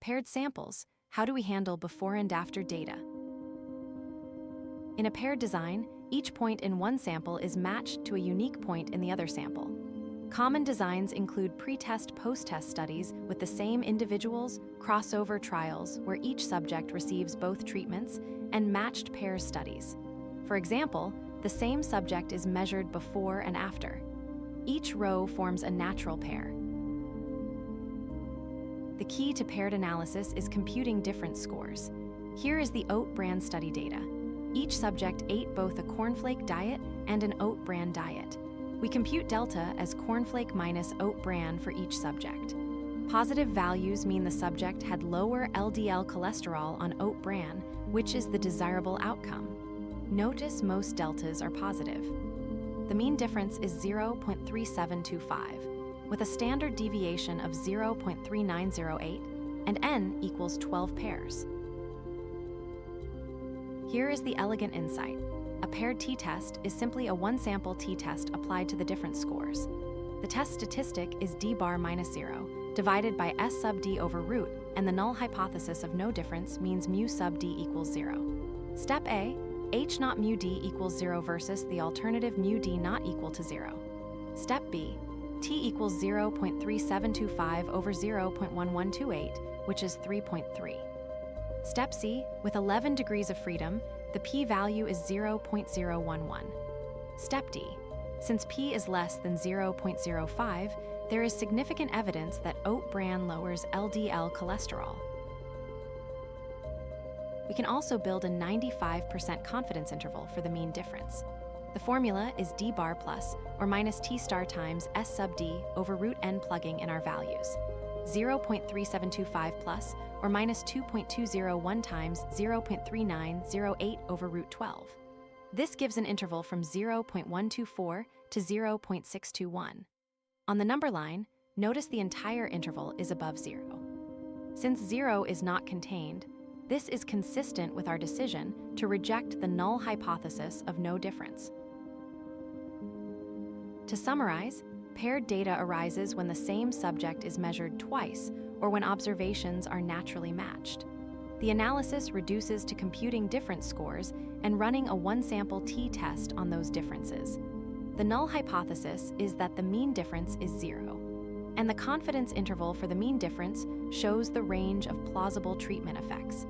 Paired samples. How do we handle before and after data? In a paired design, each point in one sample is matched to a unique point in the other sample. Common designs include pre-test, post-test studies with the same individuals, crossover trials where each subject receives both treatments, and matched pairs studies. For example, the same subject is measured before and after. Each row forms a natural pair. The key to paired analysis is computing difference scores. Here is the oat bran study data. Each subject ate both a cornflake diet and an oat bran diet. We compute delta as cornflake minus oat bran for each subject. Positive values mean the subject had lower LDL cholesterol on oat bran, which is the desirable outcome. Notice most deltas are positive. The mean difference is 0.3725. with a standard deviation of 0.3908 and n equals 12 pairs. Here is the elegant insight. A paired t-test is simply a one-sample t-test applied to the difference scores. The test statistic is d bar minus 0, divided by s sub d over root, and the null hypothesis of no difference means mu sub d equals 0. Step A, h naught mu d equals 0 versus the alternative mu d not equal to 0. Step B, t equals 0.3725 over 0.1128, which is 3.3. Step C, with 11 degrees of freedom, the p-value is 0.011. Step D, since p is less than 0.05, there is significant evidence that oat bran lowers LDL cholesterol. We can also build a 95% confidence interval for the mean difference. The formula is d bar plus or minus t star times s sub d over root n, plugging in our values. 0.3725 plus or minus 2.201 times 0.3908 over root 12. This gives an interval from 0.124 to 0.621. On the number line, notice the entire interval is above 0. Since 0 is not contained, this is consistent with our decision to reject the null hypothesis of no difference. To summarize, paired data arises when the same subject is measured twice or when observations are naturally matched. The analysis reduces to computing difference scores and running a one-sample t-test on those differences. The null hypothesis is that the mean difference is 0, and the confidence interval for the mean difference shows the range of plausible treatment effects.